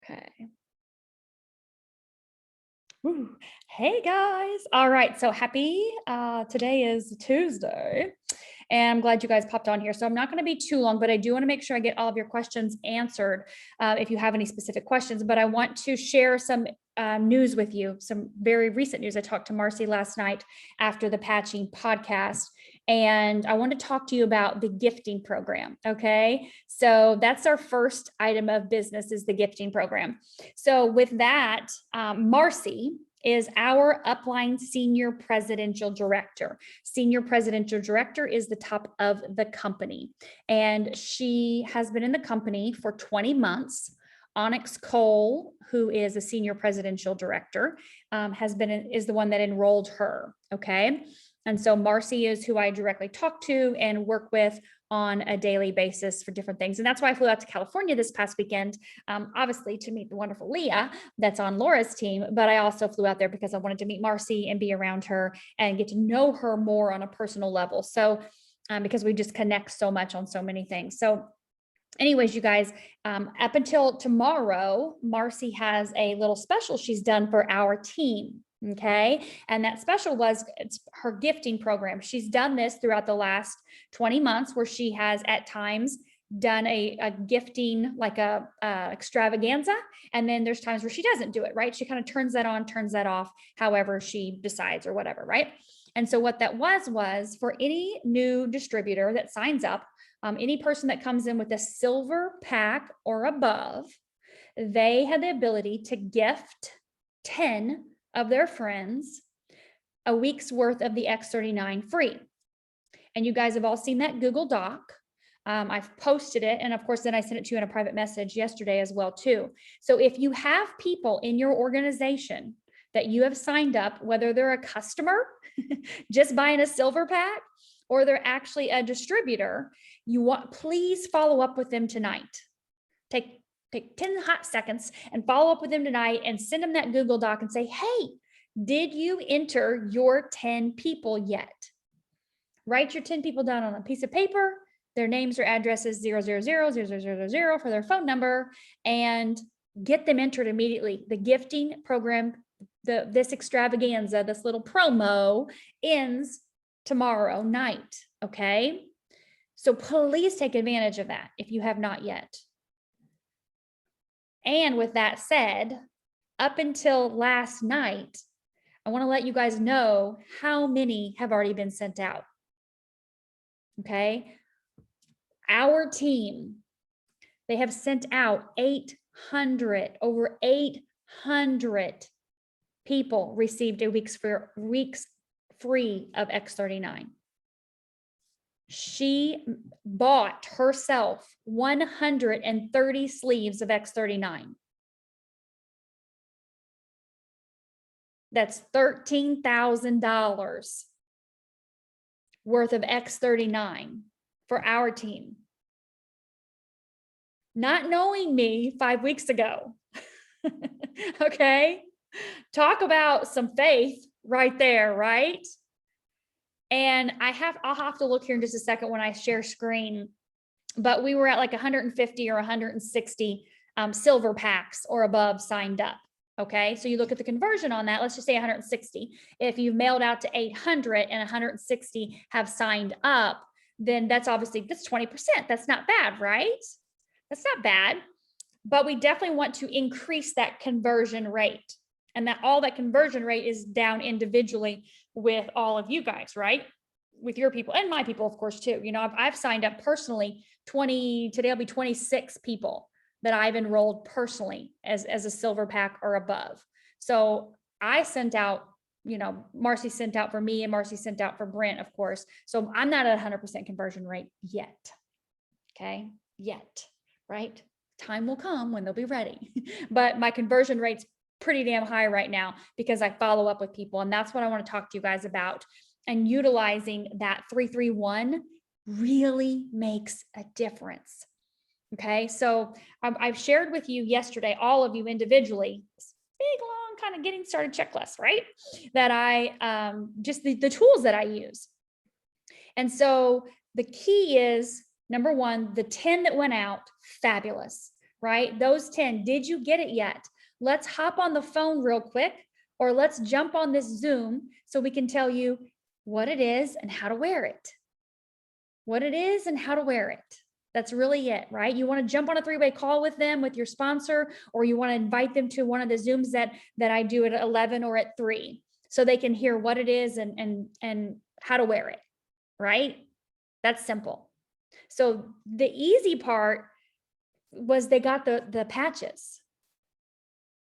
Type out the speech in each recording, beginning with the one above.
Okay. Woo. Hey guys. All right. So happy. Today is Tuesday. And I'm glad you guys popped on here. So I'm not going to be too long, but I do want to make sure I get all of your questions answered if you have any specific questions. But I want to share some news with you, some very recent news. I talked to Marcy last night after the Patching podcast, and I want to talk to you about the gifting program. Okay. So that's our first item of business, is the gifting program. So with that, Marcy is our upline senior presidential director. Senior presidential director is the top of the company, and she has been in the company for 20 months. Onyx Cole, who is a senior presidential director, is the one that enrolled her. Okay. And so Marcy is who I directly talk to and work with on a daily basis for different things. And that's why I flew out to California this past weekend, obviously to meet the wonderful Leah that's on Laura's team, but I also flew out there because I wanted to meet Marcy and be around her and get to know her more on a personal level. So, because we just connect so much on so many things. So anyways, you guys, up until tomorrow, Marcy has a little special she's done for our team. Okay. And that special it's her gifting program. She's done this throughout the last 20 months, where she has at times done a gifting, like a extravaganza. And then there's times where she doesn't do it, right? She kind of turns that on, turns that off, however she decides or whatever, right? And so what that was for any new distributor that signs up, any person that comes in with a silver pack or above, they had the ability to gift 10 of their friends a week's worth of the X39 free. And you guys have all seen that Google Doc. I've posted it. And of course, then I sent it to you in a private message yesterday as well, too. So if you have people in your organization that you have signed up, whether they're a customer just buying a silver pack, or they're actually a distributor, please follow up with them tonight. Take 10 hot seconds and follow up with them tonight and send them that Google Doc and say, hey, did you enter your 10 people yet? Write your 10 people down on a piece of paper, their names or addresses, 0000000 for their phone number, and get them entered immediately. The gifting program, this extravaganza, this little promo ends tomorrow night. Okay. So please take advantage of that if you have not yet. And with that said, up until last night, I want to let you guys know how many have already been sent out. Okay. Our team, they have sent out over 800 people received a week's free of X39. She bought herself 130 sleeves of X39. That's $13,000 worth of X39 for our team. Not knowing me 5 weeks ago. Okay. Talk about some faith right there, right? And I'll have to look here in just a second when I share screen, but we were at like 150 or 160 silver packs or above signed up. Okay. So you look at the conversion on that, let's just say 160. If you've mailed out to 800 and 160 have signed up, then that's 20%. That's not bad, right? That's not bad, but we definitely want to increase that conversion rate. And that conversion rate is down individually with all of you guys, right? With your people and my people, of course, too. You know, I've signed up personally today will be 26 people that I've enrolled personally as a silver pack or above. So I sent out, Marcy sent out for me and Marcy sent out for Brent, of course. So I'm not at 100% conversion rate yet. Okay. Yet, right? Time will come when they'll be ready. But my conversion rate's pretty damn high right now because I follow up with people. And that's what I want to talk to you guys about. And utilizing that 331 really makes a difference. Okay. So I've shared with you yesterday, all of you individually, this big, long kind of getting started checklist, right? That I, just the tools that I use. And so the key is, number one, the 10 that went out, fabulous. right? Those 10, did you get it yet? Let's hop on the phone real quick, or let's jump on this Zoom so we can tell you what it is and how to wear it. What it is and how to wear it. That's really it, right? You want to jump on a 3-way call with them, with your sponsor, or you want to invite them to one of the Zooms that I do at 11 or at 3, so they can hear what it is and how to wear it, right? That's simple. So the easy part was they got the patches.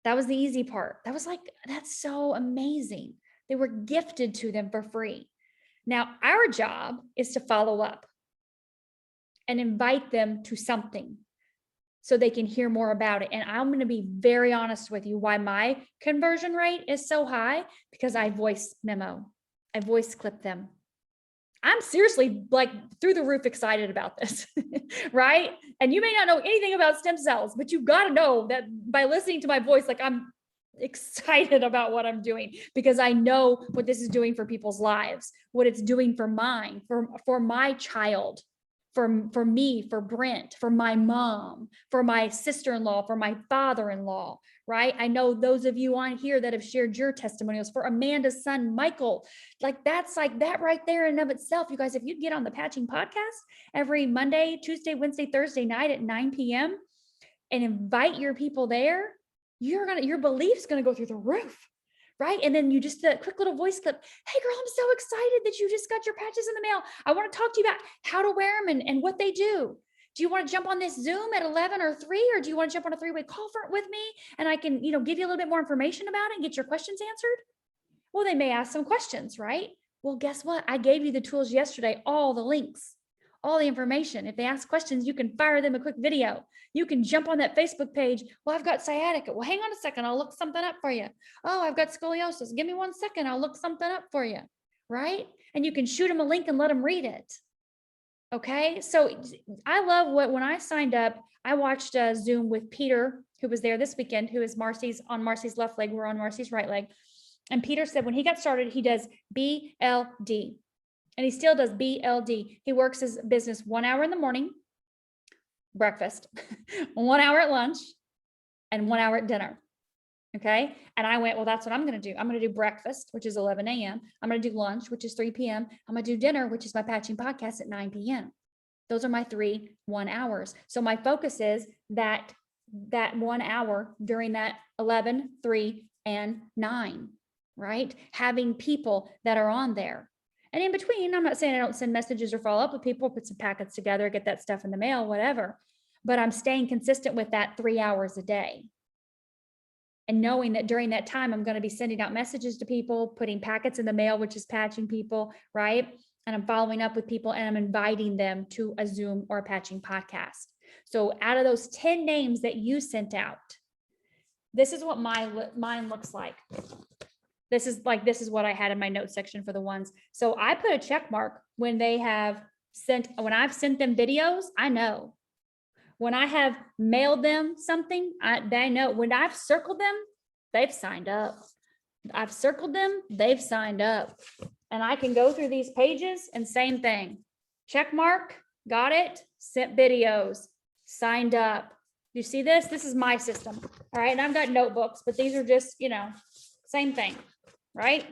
That was the easy part. That was like, that's so amazing. They were gifted to them for free. Now, our job is to follow up and invite them to something so they can hear more about it. And I'm going to be very honest with you why my conversion rate is so high, because I voice memo. I voice clip them. I'm seriously like through the roof excited about this, right? And you may not know anything about stem cells, but you've got to know that by listening to my voice, like I'm excited about what I'm doing, because I know what this is doing for people's lives, what it's doing for mine, for my child, for me, for Brent, for my mom, for my sister-in-law, for my father-in-law, right? I know those of you on here that have shared your testimonials, for Amanda's son, Michael. Like that's like that right there in and of itself. You guys, if you get on the Patching podcast every Monday, Tuesday, Wednesday, Thursday night at 9 p.m. and invite your people there, your belief's gonna go through the roof, right? And then you just a quick little voice clip. Hey girl, I'm so excited that you just got your patches in the mail. I want to talk to you about how to wear them and what they do. Do you want to jump on this Zoom at 11 or 3, or do you want to jump on a 3-way call with me and I can, give you a little bit more information about it and get your questions answered? Well, they may ask some questions, right? Well, guess what? I gave you the tools yesterday, all the links, all the information. If they ask questions, you can fire them a quick video. You can jump on that Facebook page. Well, I've got sciatica. Well, hang on a second. I'll look something up for you. Oh, I've got scoliosis. Give me 1 second. I'll look something up for you, right? And you can shoot them a link and let them read it. Okay. So I love when I signed up, I watched a Zoom with Peter, who was there this weekend, who is on Marcy's left leg. We're on Marcy's right leg. And Peter said when he got started, he does BLD. And he still does BLD. He works his business 1 hour in the morning, breakfast, 1 hour at lunch, and 1 hour at dinner. Okay. And I went, well, that's what I'm going to do. I'm going to do breakfast, which is 11 a.m. I'm going to do lunch, which is 3 p.m. I'm going to do dinner, which is my Patching podcast at 9 p.m. Those are my 1 hours. So my focus is that 1 hour during that 11, 3, and 9, right? Having people that are on there. And in between, I'm not saying I don't send messages or follow up with people, put some packets together, get that stuff in the mail, whatever. But I'm staying consistent with that 3 hours a day. And knowing that during that time, I'm going to be sending out messages to people, putting packets in the mail, which is patching people, right? And I'm following up with people and I'm inviting them to a Zoom or a Patching podcast. So out of those 10 names that you sent out, this is what mine looks like. This is what I had in my notes section for the ones. So I put a check mark when I've sent them videos. I know when I have mailed them something, they know. When I've circled them, they've signed up. I've circled them, they've signed up. And I can go through these pages and same thing. Check mark, got it, sent videos, signed up. You see this? This is my system. All right. And I've got notebooks, but these are just, same thing. Right?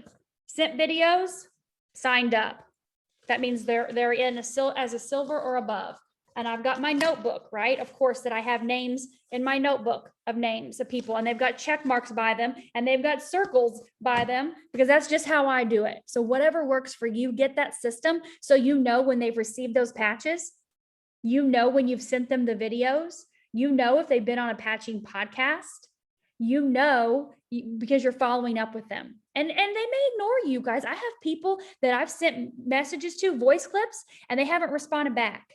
Sent videos, signed up. That means they're in as a silver or above. And I've got my notebook, right? Of course, that I have names in my notebook of names of people, and they've got check marks by them and they've got circles by them, because that's just how I do it. So whatever works for you, get that system. So when they've received those patches, when you've sent them the videos, if they've been on a Patching podcast, because you're following up with them. And they may ignore you guys. I have people that I've sent messages to, voice clips, and they haven't responded back.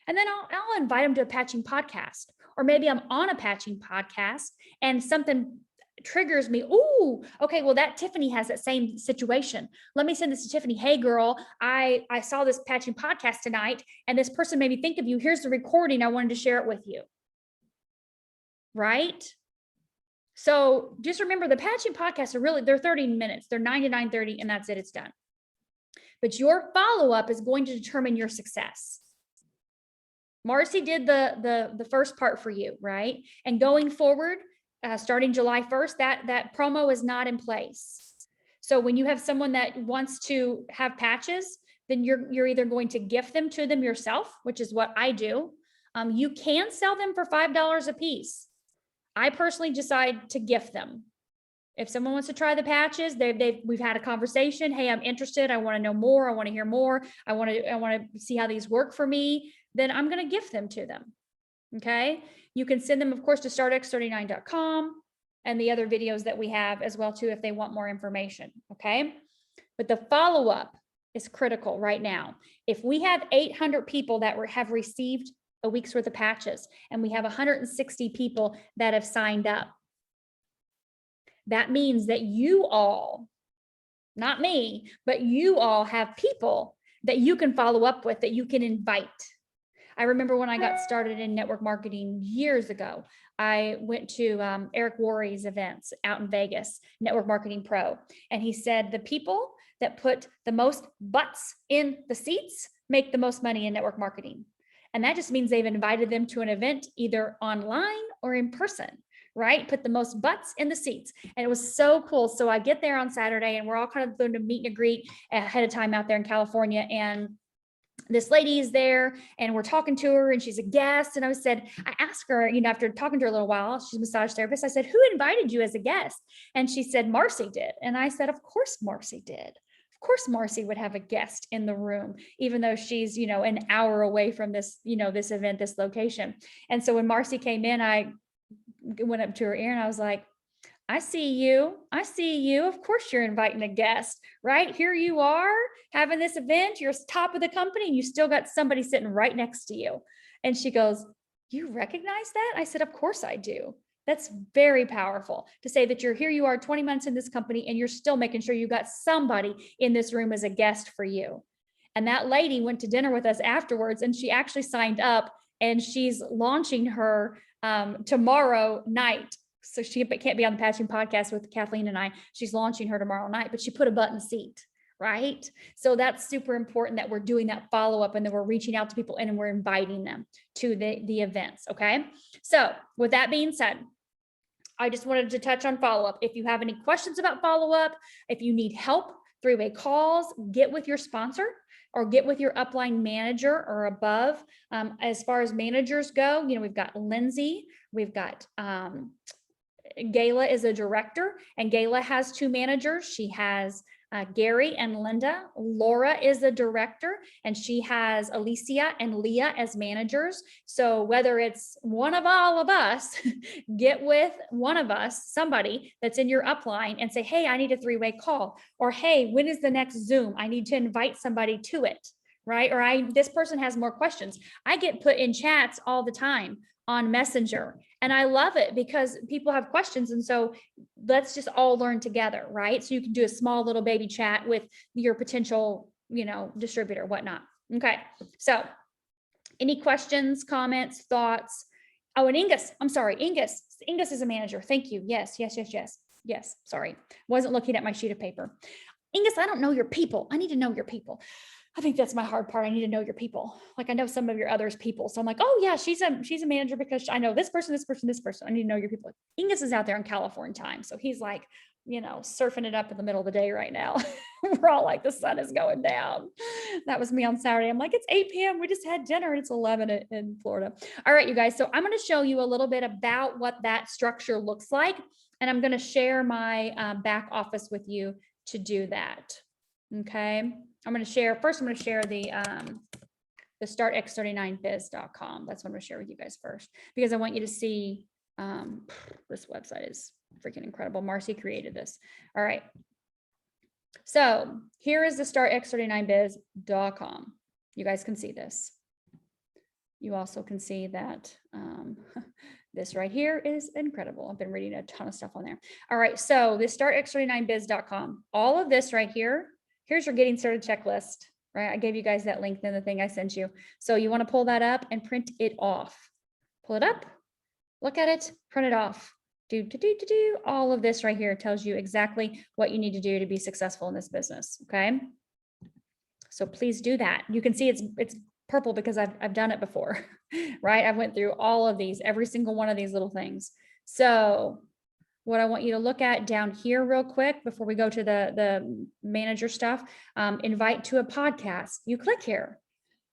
And then I'll invite them to a Patching podcast, or maybe I'm on a Patching podcast and something triggers me. Ooh, okay. Well, that Tiffany has that same situation. Let me send this to Tiffany. Hey girl, I saw this Patching podcast tonight and this person made me think of you. Here's the recording. I wanted to share it with you. Right? So just remember, the Patching podcasts they're 30 minutes. They're 9 to 9:30 and that's it. It's done. But your follow-up is going to determine your success. Marcy did the first part for you, right? And going forward, starting July 1st, that promo is not in place. So when you have someone that wants to have patches, then you're either going to gift them to them yourself, which is what I do. You can sell them for $5 a piece. I personally decide to gift them. If someone wants to try the patches, we've had a conversation. Hey, I'm interested. I want to know more. I want to hear more. I want to see how these work for me. Then I'm going to gift them to them. Okay. You can send them, of course, to startx39.com and the other videos that we have as well, too, if they want more information. Okay. But the follow-up is critical right now. If we have 800 people that have received a week's worth of patches, and we have 160 people that have signed up, that means that you all, not me, but you all have people that you can follow up with, that you can invite. I remember when I got started in network marketing years ago, I went to Eric Worre's events out in Vegas, Network Marketing Pro. And he said, the people that put the most butts in the seats make the most money in network marketing. And that just means they've invited them to an event either online or in person, right? Put the most butts in the seats. And it was so cool. So I get there on Saturday and we're all kind of doing a meet and a greet ahead of time out there in California. And this lady is there and we're talking to her and she's a guest. And I asked her, after talking to her a little while, she's a massage therapist. I said, who invited you as a guest? And she said, Marcy did. And I said, of course, Marcy did. Of course, Marcy would have a guest in the room, even though she's, an hour away from this, this event, this location. And so when Marcy came in, I went up to her ear and I was like, I see you. I see you. Of course you're inviting a guest, right? Here you are having this event. You're top of the company and you still got somebody sitting right next to you. And she goes, you recognize that? I said, of course I do. That's very powerful to say that here you are 20 months in this company and you're still making sure you got somebody in this room as a guest for you. And that lady went to dinner with us afterwards and she actually signed up and she's launching her tomorrow night. So she can't be on the Passion Podcast with Kathleen and I. She's launching her tomorrow night, but she put a butt in the seat, right? So that's super important that we're doing that follow-up and then we're reaching out to people and we're inviting them to the events, okay? So with that being said, I just wanted to touch on follow-up. If you have any questions about follow-up, if you need help, three-way calls, get with your sponsor or get with your upline manager or above. As far as managers go, we've got Lindsay, we've got Gayla is a director and Gayla has two managers. She has Gary and Linda. Laura is a director and she has Alicia and Leah as managers. So whether it's one of all of us, get with one of us, somebody that's in your upline and say, hey, I need a three-way call, or hey, when is the next Zoom? I need to invite somebody to it, right? Or this person has more questions. I get put in chats all the time on Messenger. And I love it because people have questions. And so let's just all learn together, right? So you can do a small little baby chat with your potential, distributor, whatnot. Okay. So any questions, comments, thoughts? Oh, and Ingus, I'm sorry. Ingus is a manager. Thank you. Yes. Sorry. Wasn't looking at my sheet of paper. Ingus, I don't know your people. I need to know your people. I think that's my hard part. I need to know your people. Like I know some of your others people. So I'm like, oh yeah, she's a manager because I know this person. I need to know your people. Ingus is out there in California time. So he's like, surfing it up in the middle of the day right now. We're all like, the sun is going down. That was me on Saturday. I'm like, it's 8 p.m. We just had dinner and it's 11 in Florida. All right, you guys. So I'm going to show you a little bit about what that structure looks like. And I'm going to share my back office with you to do that. Okay. I'm going to share the startx39biz.com. That's what I'm going to share with you guys first, because I want you to see, this website is freaking incredible. Marcy created this. All right. So here is the startx39biz.com. You guys can see this. You also can see that, this right here is incredible. I've been reading a ton of stuff on there. All right. So the startx39biz.com, all of this right here, here's your getting started checklist, right? I gave you guys that link in the thing I sent you. So you want to pull that up and print it off. Pull it up, look at it, print it off. All of this right here tells you exactly what you need to do to be successful in this business, okay? So please do that. You can see it's purple because I've done it before, right? I went through all of these, every single one of these little things. So what I want you to look at down here real quick before we go to the manager stuff, invite to a podcast. You click here.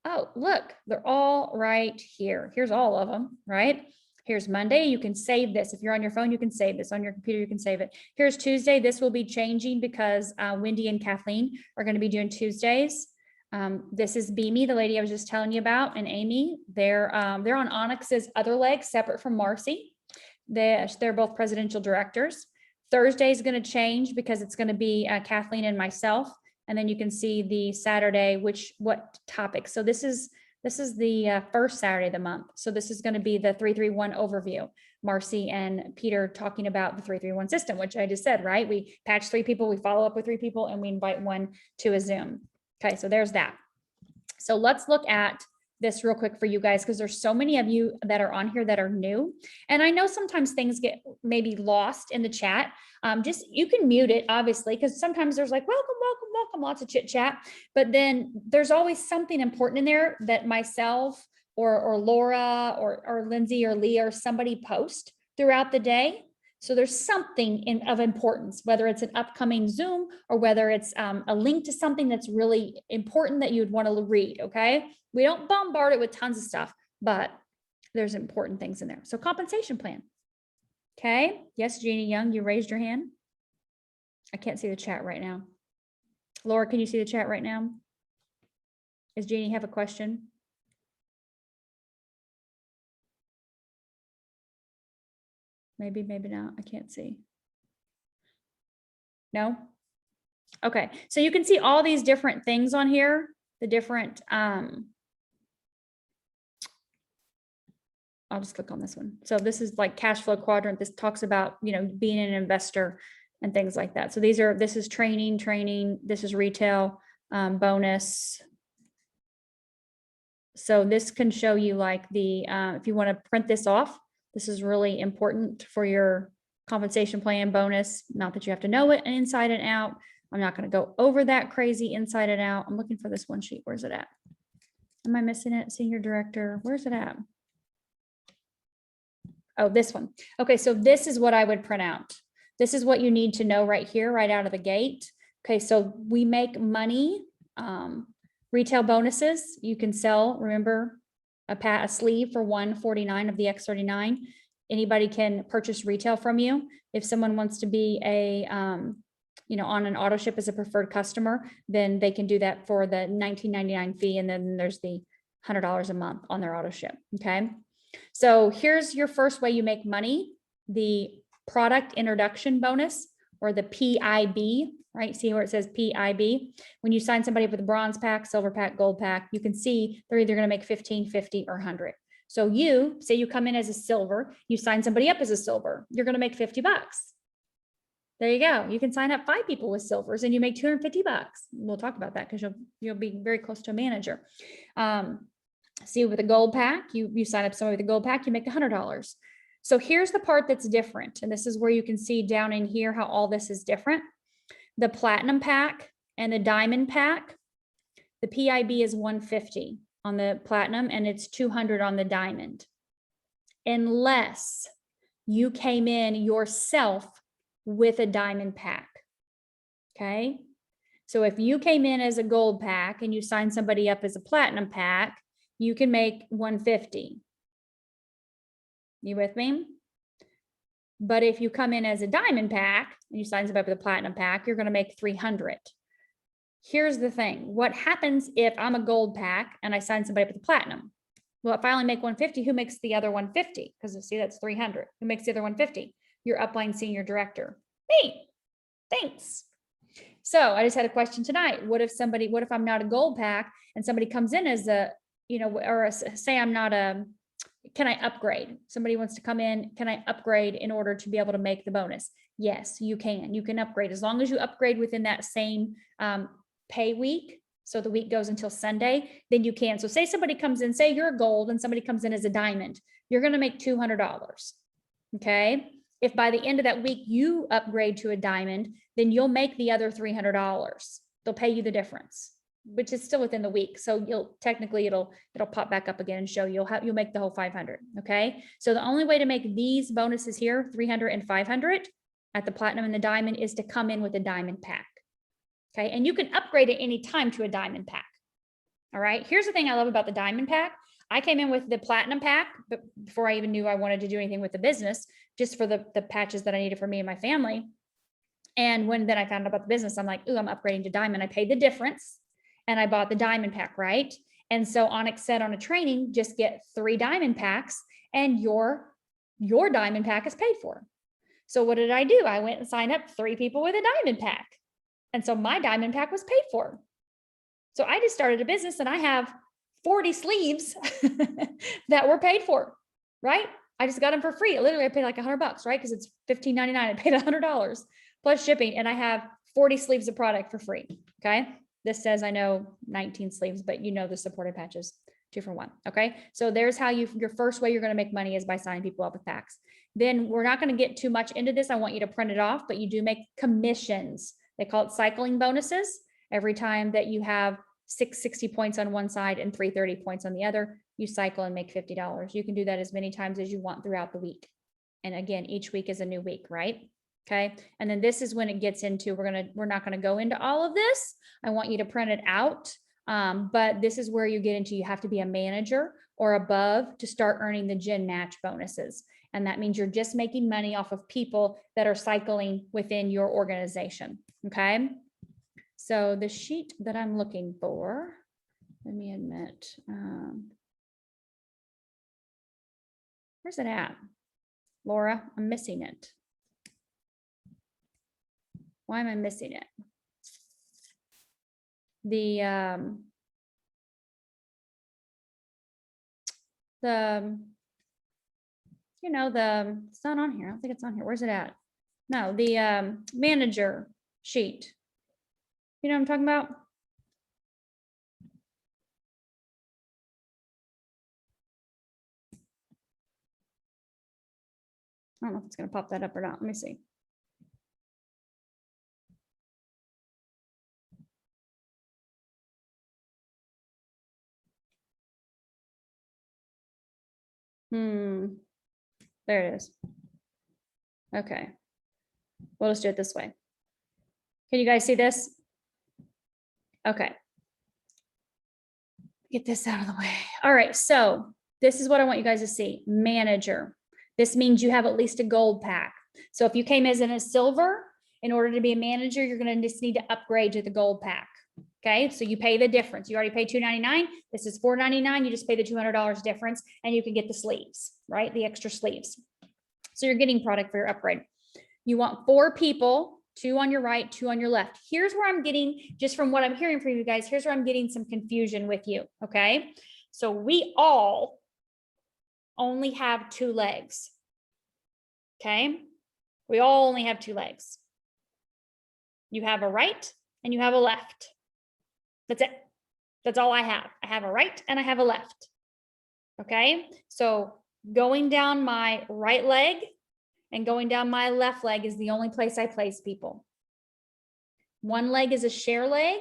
Oh, look, they're all right here. Here's all of them, right? Here's Monday. You can save this. If you're on your phone, you can save this. On your computer, you can save it. Here's Tuesday. This will be changing because Wendy and Kathleen are going to be doing Tuesdays. This is Beamy, the lady I was just telling you about, and Amy. They're on Onyx's other leg, separate from Marcy. They're both presidential directors. Thursday is going to change because it's going to be Kathleen and myself. And then you can see the Saturday, what topic. So this is the first Saturday of the month. So this is going to be the 331 overview. Marcy and Peter talking about the 331 system, which I just said, right? We patch 3 people, we follow up with 3 people, and we invite 1 to a Zoom. Okay, so there's that. So let's look at this real quick for you guys, because there's so many of you that are on here that are new. And I know sometimes things get maybe lost in the chat. Just, you can mute it, obviously, because sometimes there's like, welcome, welcome, welcome, lots of chit chat. But then there's always something important in there that myself or Laura or Lindsay or Leah or somebody post throughout the day. So there's something of importance, whether it's an upcoming Zoom or whether it's a link to something that's really important that you would want to read, okay? We don't bombard it with tons of stuff, but there's important things in there. So compensation plan, okay? Yes, Jeannie Young, you raised your hand. I can't see the chat right now. Laura, can you see the chat right now? Does Jeannie have a question? Maybe, maybe not. I can't see. No? Okay. So you can see all these different things on here, the different, I'll just click on this one. So this is like cash flow quadrant. This talks about, being an investor and things like that. So this is training, this is retail, bonus. So this can show you like if you want to print this off, this is really important for your compensation plan bonus. Not that you have to know it inside and out. I'm not going to go over that crazy inside and out. I'm looking for this one sheet. Where's it at? Am I missing it? Senior director. Where's it at? Oh, this one. Okay, so this is what I would print out. This is what you need to know right here, right out of the gate. Okay, so we make money. Retail bonuses, you can sell, remember, a sleeve for $149 of the X39. Anybody can purchase retail from you. If someone wants to be on an auto ship as a preferred customer, then they can do that for the $19.99 fee. And then there's the $100 a month on their auto ship. Okay. So here's your first way you make money, the product introduction bonus, or the PIB, right? See where it says PIB. When you sign somebody up with a bronze pack, silver pack, gold pack, you can see they're either going to make 15, 50, or 100. So you say you come in as a silver, you sign somebody up as a silver, you're going to make $50. There you go. You can sign up 5 people with silvers and you make $250. We'll talk about that because you'll be very close to a manager. See, with a gold pack, you sign up somebody with a gold pack, you make $100. So here's the part that's different. And this is where you can see down in here how all this is different. The platinum pack and the diamond pack, the PIB is 150 on the platinum and it's 200 on the diamond. Unless you came in yourself with a diamond pack. Okay. So if you came in as a gold pack and you signed somebody up as a platinum pack, you can make 150. You with me? But if you come in as a diamond pack and you sign somebody up with a platinum pack, you're going to make 300. Here's the thing. What happens if I'm a gold pack and I sign somebody up with a platinum? Well, if I only make 150, who makes the other 150? Because see, that's 300. Who makes the other 150? Your upline senior director. Me. Thanks. So I just had a question tonight. What if I'm not a gold pack and somebody comes in as say I'm not can I upgrade? Somebody wants to come in, can I upgrade in order to be able to make the bonus? Yes, you can. You can upgrade as long as you upgrade within that same pay week. So the week goes until Sunday, then you can. So say somebody comes in, say you're a gold and somebody comes in as a diamond, you're going to make $200. Okay. If by the end of that week you upgrade to a diamond, then you'll make the other $300. They'll pay you the difference. which is still within the week. So you'll technically it'll pop back up again and show you'll make the whole 500. Okay. So the only way to make these bonuses here, 300 and 500 at the platinum and the diamond, is to come in with a diamond pack. Okay. And you can upgrade at any time to a diamond pack. All right. Here's the thing I love about the diamond pack. I came in with the platinum pack, but before I even knew I wanted to do anything with the business, just for the patches that I needed for me and my family. And when then I found out about the business, I'm like, ooh, I'm upgrading to diamond. I paid the difference and I bought the diamond pack, right? And so Onyx said on a training, just get 3 diamond packs and your diamond pack is paid for. So what did I do? I went and signed up 3 people with a diamond pack. And so my diamond pack was paid for. So I just started a business and I have 40 sleeves that were paid for, right? I just got them for free. Literally, I paid like $100, right? Because it's $15.99. I paid $100 plus shipping, and I have 40 sleeves of product for free. Okay. This says I know 19 sleeves, but you know the supported patches, 2 for 1. Okay. So there's how your first way you're going to make money is by signing people up with packs. Then we're not going to get too much into this. I want you to print it off, but you do make commissions. They call it cycling bonuses. Every time that you have 660 points on one side and 330 points on the other, you cycle and make $50. You can do that as many times as you want throughout the week. And again, each week is a new week, right? Okay. And then this is when it gets into, we're not going to go into all of this. I want you to print it out. But this is where you get into, you have to be a manager or above to start earning the gin match bonuses. And that means you're just making money off of people that are cycling within your organization. Okay. So the sheet that I'm looking for, let me admit, where's it at? Laura, I'm missing it. Why am I missing it? It's not on here. I don't think it's on here. Where's it at? No, the manager sheet. You know what I'm talking about? I don't know if it's going to pop that up or not. Let me see. There it is. Okay. We'll just do it this way. Can you guys see this? Okay. Get this out of the way. All right. So this is what I want you guys to see. Manager. This means you have at least a gold pack. So if you came as in a silver, in order to be a manager, you're going to just need to upgrade to the gold pack. Okay. So you pay the difference. You already paid $299. This is $499. You just pay the $200 difference and you can get the sleeves, right? The extra sleeves. So you're getting product for your upgrade. You want 4 people, 2 on your right, 2 on your left. Here's where I'm getting, just from what I'm hearing from you guys, here's where I'm getting some confusion with you. Okay. So we all only have 2 legs. Okay. We all only have 2 legs. You have a right and you have a left. That's it. That's all I have. I have a right and I have a left. Okay. So going down my right leg and going down my left leg is the only place I place people. One leg is a share leg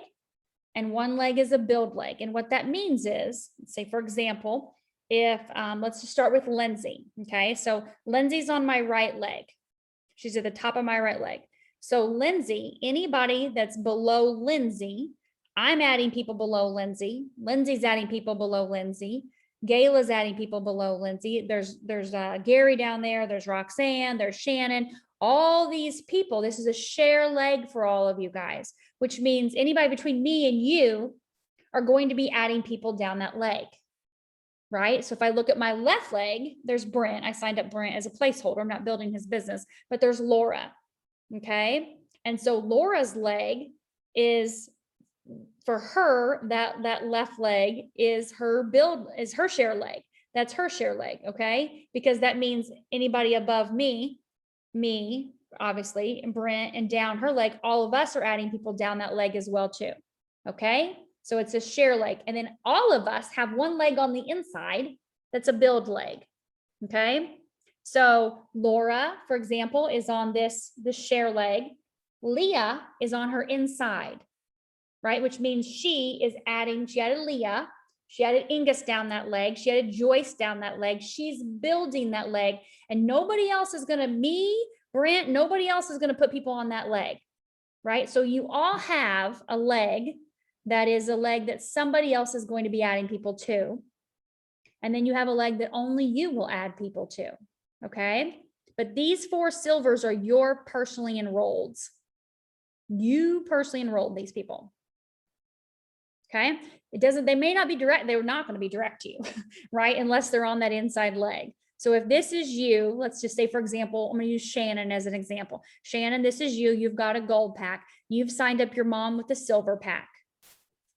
and one leg is a build leg. And what that means is, say, for example, if let's just start with Lindsay. Okay. So Lindsay's on my right leg. She's at the top of my right leg. So Lindsay, anybody that's below Lindsay, I'm adding people below Lindsay. Lindsay's adding people below Lindsay. Gayla's adding people below Lindsay. There's Gary down there. There's Roxanne. There's Shannon. All these people. This is a share leg for all of you guys, which means anybody between me and you are going to be adding people down that leg, right? So if I look at my left leg, there's Brent. I signed up Brent as a placeholder. I'm not building his business, but there's Laura. Okay. And so Laura's leg is, for her, that left leg is her share leg. That's her share leg. Okay. Because that means anybody above me, obviously, and Brent, and down her leg, all of us are adding people down that leg as well too. Okay. So it's a share leg. And then all of us have one leg on the inside. That's a build leg. Okay. So Laura, for example, is on this share leg. Leah is on her inside. right? Which means she added Leah, she added Ingus down that leg, she added Joyce down that leg. She's building that leg, and nobody else is going to, Brent, nobody else is going to put people on that leg, right? So you all have a leg that is a leg that somebody else is going to be adding people to. And then you have a leg that only you will add people to, okay? But these 4 silvers are your personally enrolled. You personally enrolled these people, okay? They may not be direct, they're not going to be direct to you, right? Unless they're on that inside leg. So if this is you, let's just say, for example, I'm going to use Shannon as an example. Shannon, this is you. You've got a gold pack. You've signed up your mom with the silver pack.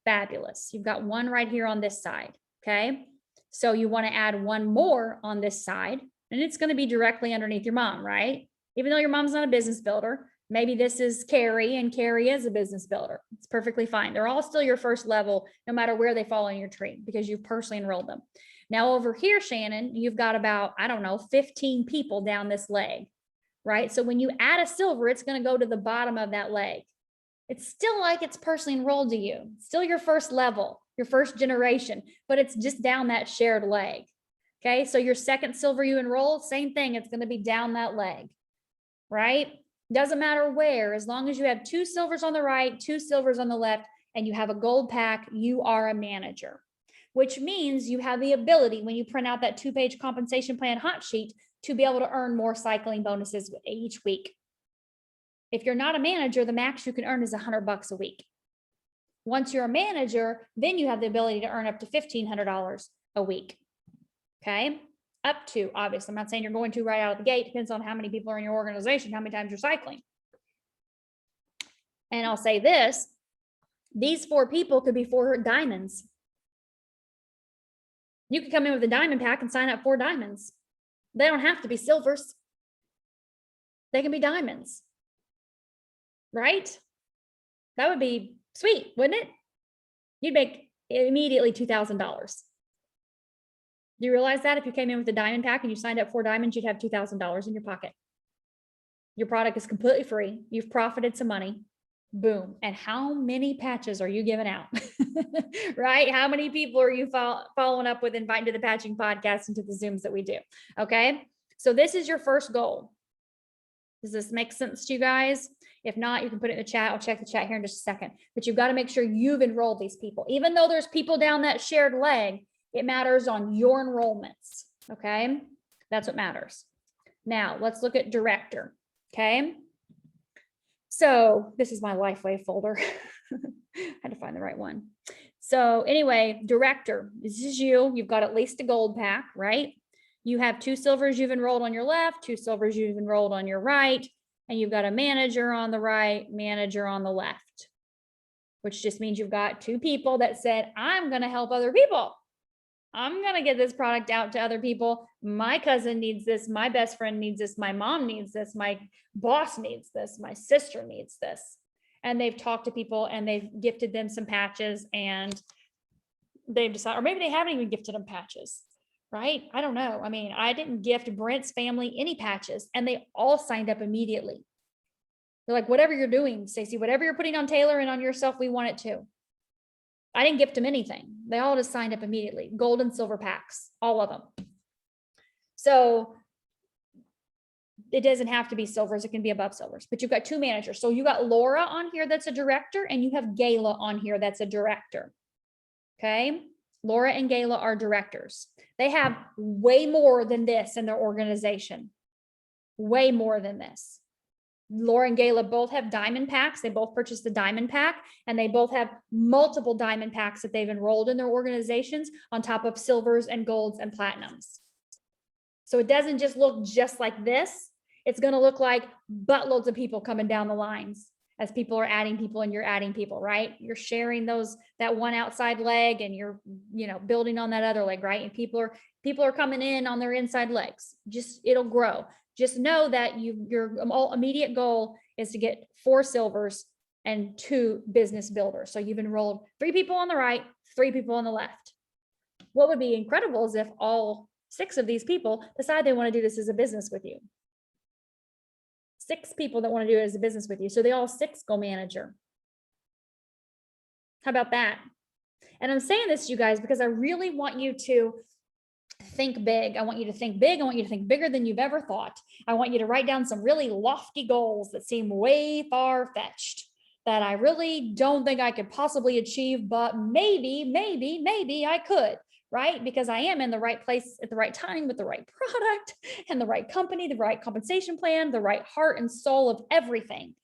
Fabulous. You've got one right here on this side, okay? So you want to add one more on this side, and it's going to be directly underneath your mom, right? Even though your mom's not a business builder, maybe this is Carrie, and Carrie is a business builder. It's perfectly fine. They're all still your first level, no matter where they fall in your tree, because you've personally enrolled them. Now over here, Shannon, you've got about, 15 people down this leg, right? So when you add a silver, it's going to go to the bottom of that leg. It's still like it's personally enrolled to you. It's still your first level, your first generation, but it's just down that shared leg. Okay, so your second silver you enroll, same thing. It's going to be down that leg, right? Doesn't matter where, as long as you have 2 silvers on the right, 2 silvers on the left, and you have a gold pack, you are a manager, which means you have the ability, when you print out that 2-page compensation plan hot sheet, to be able to earn more cycling bonuses each week. If you're not a manager, the max you can earn is $100 a week. Once you're a manager, then you have the ability to earn up to $1,500 a week. Okay. Up to, obviously, I'm not saying you're going to right out of the gate. Depends on how many people are in your organization, how many times you're cycling. And I'll say this, these 4 people could be 4 diamonds. You could come in with a diamond pack and sign up 4 diamonds. They don't have to be silvers. They can be diamonds. Right? That would be sweet, wouldn't it? You'd make immediately $2,000. Do you realize that if you came in with a diamond pack and you signed up 4 diamonds, you'd have $2,000 in your pocket. Your product is completely free. You've profited some money. Boom. And how many patches are you giving out? Right? How many people are you following up with, inviting to the patching podcast and to the Zooms that we do? Okay. So this is your first goal. Does this make sense to you guys? If not, you can put it in the chat. I'll check the chat here in just a second. But you've got to make sure you've enrolled these people. Even though there's people down that shared leg, it matters on your enrollments. Okay. That's what matters. Now let's look at director. Okay. So this is my LifeWave folder. I had to find the right one. So anyway, director, this is you. You've got at least a gold pack, right? You have 2 silvers you've enrolled on your left, 2 silvers you've enrolled on your right, and you've got a manager on the right, manager on the left, which just means you've got 2 people that said, I'm going to help other people. I'm going to get this product out to other people. My cousin needs this. My best friend needs this. My mom needs this. My boss needs this. My sister needs this. And they've talked to people and they've gifted them some patches, and they've decided, or maybe they haven't even gifted them patches, right? I don't know. I mean, I didn't gift Brent's family any patches, and they all signed up immediately. They're like, whatever you're doing, Stacey, whatever you're putting on Taylor and on yourself, we want it too. I didn't gift them anything. They all just signed up immediately. Gold and silver packs, all of them. So it doesn't have to be silvers. It can be above silvers, but you've got 2 managers. So you got Laura on here that's a director, and you have Gayla on here that's a director. Okay. Laura and Gayla are directors. They have way more than this in their organization. Way more than this. Laura and Gayla both have diamond packs. They both purchased the diamond pack, and they both have multiple diamond packs that they've enrolled in their organizations on top of silvers and golds and platinums. So it doesn't just look just like this. It's going to look like buttloads of people coming down the lines as people are adding people and you're adding people, right? You're sharing that one outside leg, and you're, building on that other leg, right? And people are coming in on their inside legs. It'll grow. Just know that your immediate goal is to get 4 silvers and 2 business builders. So you've enrolled 3 people on the right, 3 people on the left. What would be incredible is if all 6 of these people decide they want to do this as a business with you. 6 people that want to do it as a business with you. So they all 6 go manager. How about that? And I'm saying this to you guys because I really want you to think big. I want you to think big. I want you to think bigger than you've ever thought. I want you to write down some really lofty goals that seem way far-fetched, that I really don't think I could possibly achieve, but maybe I could, right? Because I am in the right place at the right time with the right product and the right company, the right compensation plan, the right heart and soul of everything.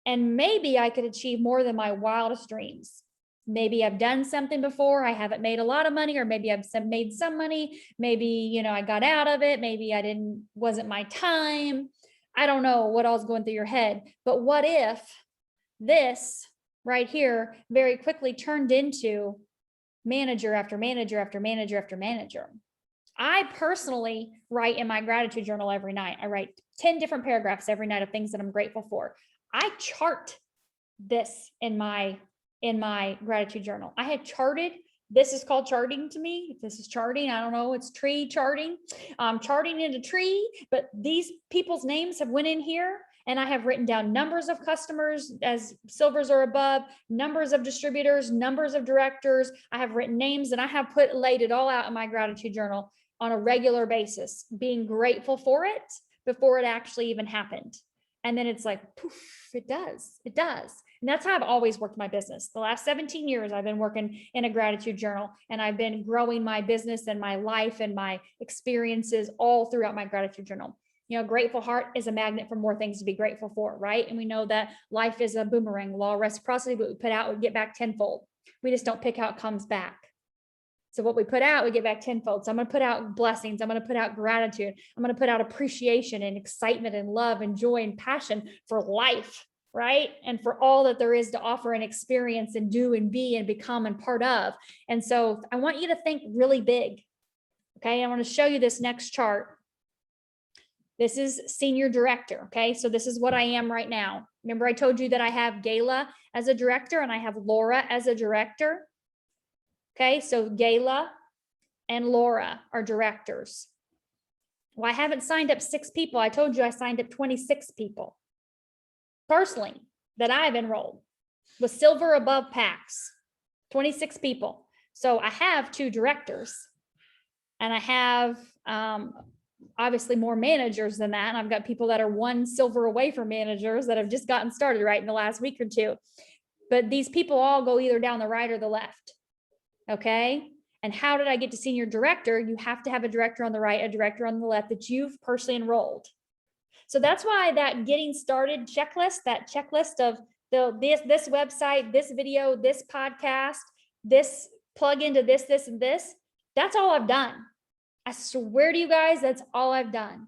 And maybe I could achieve more than my wildest dreams. Maybe I've done something before. I haven't made a lot of money, or maybe I've made some money. Maybe, I got out of it. Maybe wasn't my time. I don't know what all's going through your head, but what if this right here very quickly turned into manager after manager after manager after manager? I personally write in my gratitude journal every night. I write 10 different paragraphs every night of things that I'm grateful for. I chart this in my gratitude journal. I had charted. This is called charting to me. If this is charting, I don't know, it's tree charting. Charting in a tree, but these people's names have went in here, and I have written down numbers of customers as silvers or above, numbers of distributors, numbers of directors. I have written names, and I have laid it all out in my gratitude journal on a regular basis, being grateful for it before it actually even happened. And then it's like, poof, it does. And that's how I've always worked my business. The last 17 years, I've been working in a gratitude journal, and I've been growing my business and my life and my experiences all throughout my gratitude journal. Grateful heart is a magnet for more things to be grateful for, right? And we know that life is a boomerang, law of reciprocity. What we put out, we get back tenfold. We just don't pick how it comes back. So what we put out, we get back tenfold. So I'm going to put out blessings. I'm going to put out gratitude. I'm going to put out appreciation and excitement and love and joy and passion for life, right? And for all that there is to offer and experience and do and be and become and part of. And so I want you to think really big. Okay. I want to show you this next chart. This is senior director. Okay. So this is what I am right now. Remember, I told you that I have Gayla as a director and I have Laura as a director. Okay, so Gayla and Laura are directors. Well, I haven't signed up 6 people. I told you I signed up 26 people personally that I've enrolled with silver above packs, 26 people. So I have 2 directors, and I have obviously more managers than that. And I've got people that are 1 silver away from managers that have just gotten started right in the last week or 2. But these people all go either down the right or the left. Okay. And how did I get to senior director? You have to have a director on the right, a director on the left that you've personally enrolled. So that's why that getting started checklist, that checklist of this website, this video, this podcast, this plug into this, and this, that's all I've done. I swear to you guys, that's all I've done.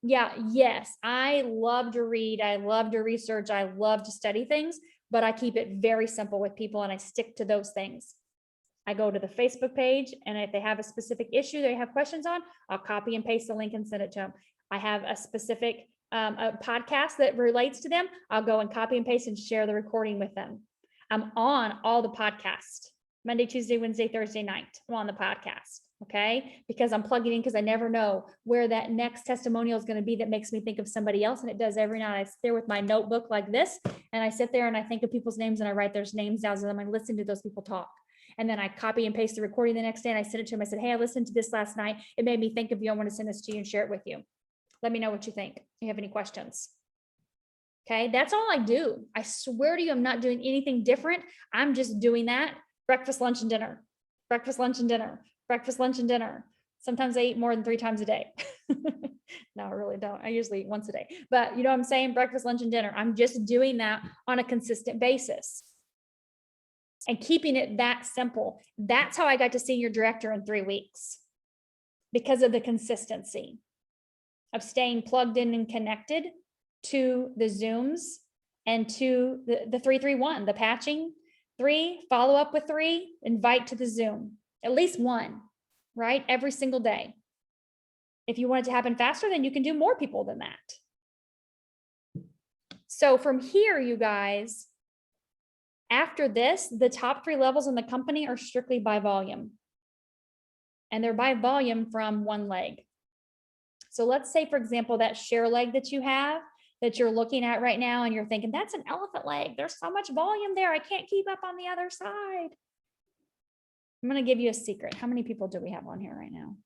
Yeah. Yes. I love to read. I love to research. I love to study things, but I keep it very simple with people, and I stick to those things. I go to the Facebook page, and if they have a specific issue they have questions on, I'll copy and paste the link and send it to them. I have a specific a podcast that relates to them. I'll go and copy and paste and share the recording with them. I'm on all the podcasts, Monday, Tuesday, Wednesday, Thursday night. I'm on the podcast. Okay. Because I'm plugging in, because I never know where that next testimonial is going to be that makes me think of somebody else. And it does every night. I sit there with my notebook like this, and I sit there and I think of people's names, and I write their names down, and I listen to those people talk. And then I copy and paste the recording the next day, and I sent it to him. I said, hey, I listened to this last night. It made me think of you. I want to send this to you and share it with you. Let me know what you think. If you have any questions. Okay. That's all I do. I swear to you, I'm not doing anything different. I'm just doing that. Breakfast, lunch, and dinner. Breakfast, lunch, and dinner. Breakfast, lunch, and dinner. Sometimes I eat more than 3 times a day. No, I really don't. I usually eat once a day. But you know what I'm saying? Breakfast, lunch, and dinner. I'm just doing that on a consistent basis. And keeping it that simple. That's how I got to senior director in 3 weeks, because of the consistency of staying plugged in and connected to the Zooms and to the 331, the patching 3, follow up with 3, invite to the Zoom, at least 1, right? Every single day. If you want it to happen faster, then you can do more people than that. So from here, you guys, after this, the top 3 levels in the company are strictly by volume. And they're by volume from 1 leg. So let's say, for example, that share leg that you have, that you're looking at right now and you're thinking, that's an elephant leg. There's so much volume there. I can't keep up on the other side. I'm going to give you a secret. How many people do we have on here right now?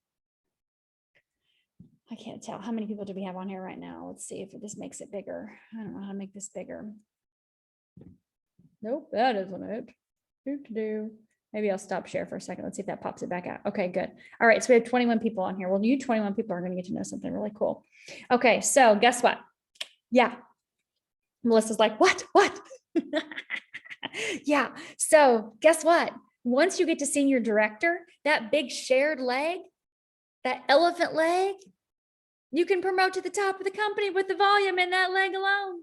I can't tell. How many people do we have on here right now? Let's see if this makes it bigger. I don't know how to make this bigger. Nope, that isn't it. Maybe I'll stop share for a second. Let's see if that pops it back out. Okay, good. All right, so we have 21 people on here. Well, you 21 people are going to get to know something really cool. Okay, so guess what? Yeah. Melissa's like, what? Yeah. So guess what? Once you get to senior director, that big shared leg, that elephant leg, you can promote to the top of the company with the volume in that leg alone.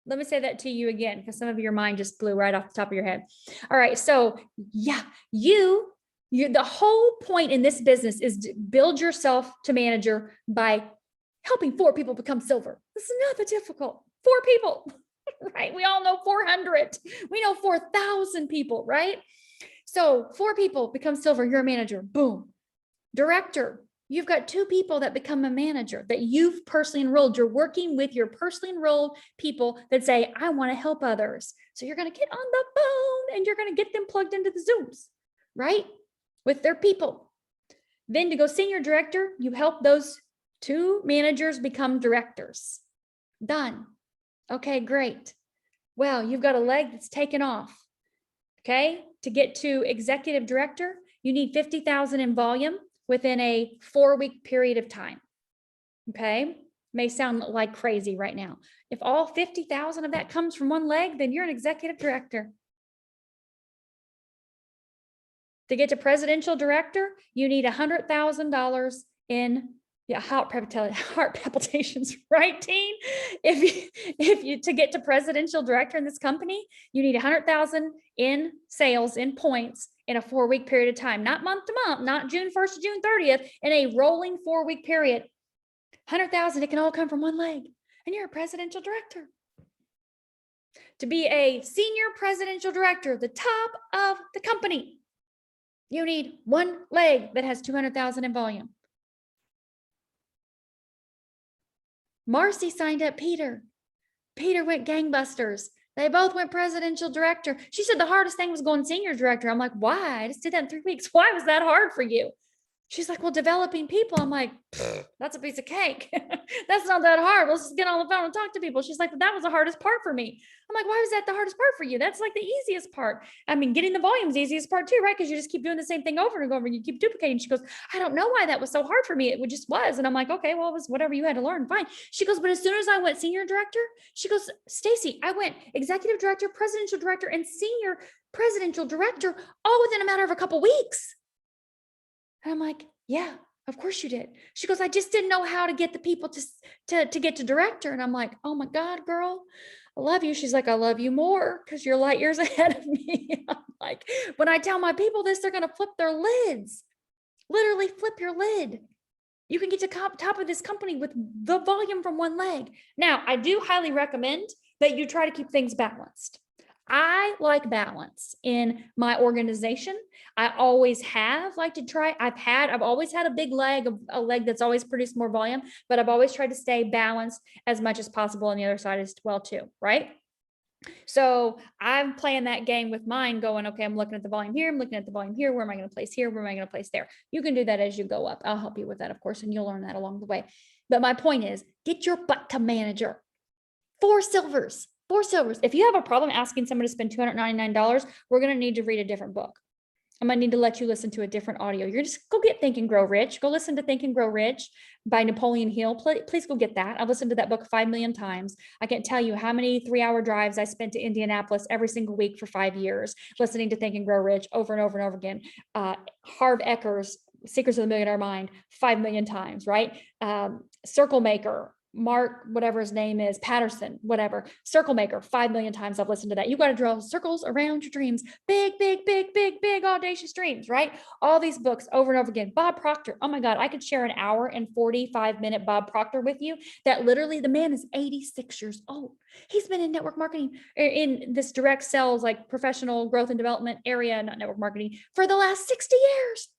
Let me say that to you again, because some of your mind just blew right off the top of your head. All right. So yeah, the whole point in this business is to build yourself to manager by helping 4 people become silver. This is not that difficult. 4 people, right? We all know 400. We know 4,000 people, right? So 4 people become silver. You're a manager. Boom. Director. You've got 2 people that become a manager that you've personally enrolled. You're working with your personally enrolled people that say, I want to help others. So you're going to get on the phone and you're going to get them plugged into the Zooms, right? With their people. Then to go senior director, you help those 2 managers become directors. Done. Okay, great. Well, you've got a leg that's taken off. Okay. To get to executive director, you need 50,000 in volume within a 4-week period of time. Okay. May sound like crazy right now. If all 50,000 of that comes from one leg, then you're an executive director. To get to presidential director, you need $100,000 in heart palpitations, right, Teen? If you to get to presidential director in this company, you need 100,000 in sales in points in a 4-week period of time, not month to month, not June 1st to June 30th, in a rolling 4-week period. 100,000, it can all come from one leg, and you're a presidential director. To be a senior presidential director, the top of the company, you need one leg that has 200,000 in volume. Marcy signed up Peter. Peter went gangbusters. They both went presidential director. She said the hardest thing was going senior director. I'm like, why? I just did that in 3 weeks. Why was that hard for you? She's like, well, developing people. I'm like, that's a piece of cake. That's not that hard. Let's just get on the phone and talk to people. She's like, but that was the hardest part for me. I'm like, why was that the hardest part for you? That's like the easiest part. I mean, getting the volume is the easiest part too, right? Because you just keep doing the same thing over and over and you keep duplicating. She goes, I don't know why that was so hard for me. It just was. And I'm like, okay, well, it was whatever you had to learn. Fine. She goes, but as soon as I went senior director, she goes, Stacy, I went executive director, presidential director, and senior presidential director all within a matter of a couple weeks. And I'm like, yeah, of course you did. She goes, I just didn't know how to get the people to get to director. And I'm like, oh my God, girl, I love you. She's like, I love you more because you're light years ahead of me. I'm like, when I tell my people this, they're going to flip their lids, literally flip your lid. You can get to top of this company with the volume from one leg. Now, I do highly recommend that you try to keep things balanced. I like balance in my organization. I always have liked to try. I've always had a big leg, a leg that's always produced more volume, but I've always tried to stay balanced as much as possible on the other side as well too, right? So I'm playing that game with mine going, okay, I'm looking at the volume here. I'm looking at the volume here. Where am I going to place here? Where am I going to place there? You can do that as you go up. I'll help you with that, of course, and you'll learn that along the way. But my point is, get your butt to manager. 4 silvers. 4 silvers. If you have a problem asking someone to spend $299, we're going to need to read a different book. I'm going to need to let you listen to a different audio. You're just go get Think and Grow Rich. Go listen to Think and Grow Rich by Napoleon Hill. Please go get that. I've listened to that book 5 million times. I can't tell you how many 3-hour drives I spent to Indianapolis every single week for 5 years, listening to Think and Grow Rich over and over and over again. Harv Ecker's Secrets of the Millionaire Mind 5 million times, right? Circle Maker, Mark, whatever his name is, Patterson, whatever, Circle Maker, 5 million times I've listened to that. You got to draw circles around your dreams. Big, big, big, big, big, audacious dreams, right? All these books over and over again. Bob Proctor. Oh my God, I could share an hour and 45-minute Bob Proctor with you that literally the man is 86 years old. He's been in network marketing, in this direct sales, like professional growth and development area, not network marketing, for the last 60 years.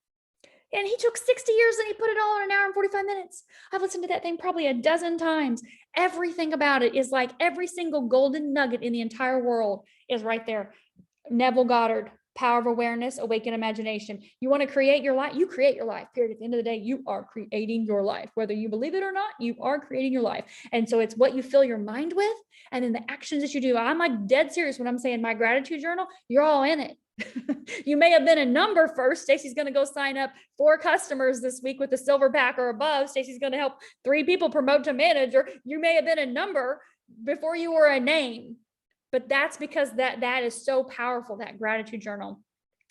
And he took 60 years and he put it all in an hour and 45 minutes. I've listened to that thing probably a dozen times. Everything about it is like every single golden nugget in the entire world is right there. Neville Goddard, Power of Awareness, Awaken Imagination. You want to create your life? You create your life, period. At the end of the day, you are creating your life. Whether you believe it or not, you are creating your life. And so it's what you fill your mind with and then the actions that you do. I'm like dead serious when I'm saying my gratitude journal, you're all in it. You may have been a number first. Stacey's going to go sign up 4 customers this week with the silverback or above. Stacey's going to help 3 people promote to manager. You may have been a number before you were a name, but that's because that is so powerful, that gratitude journal.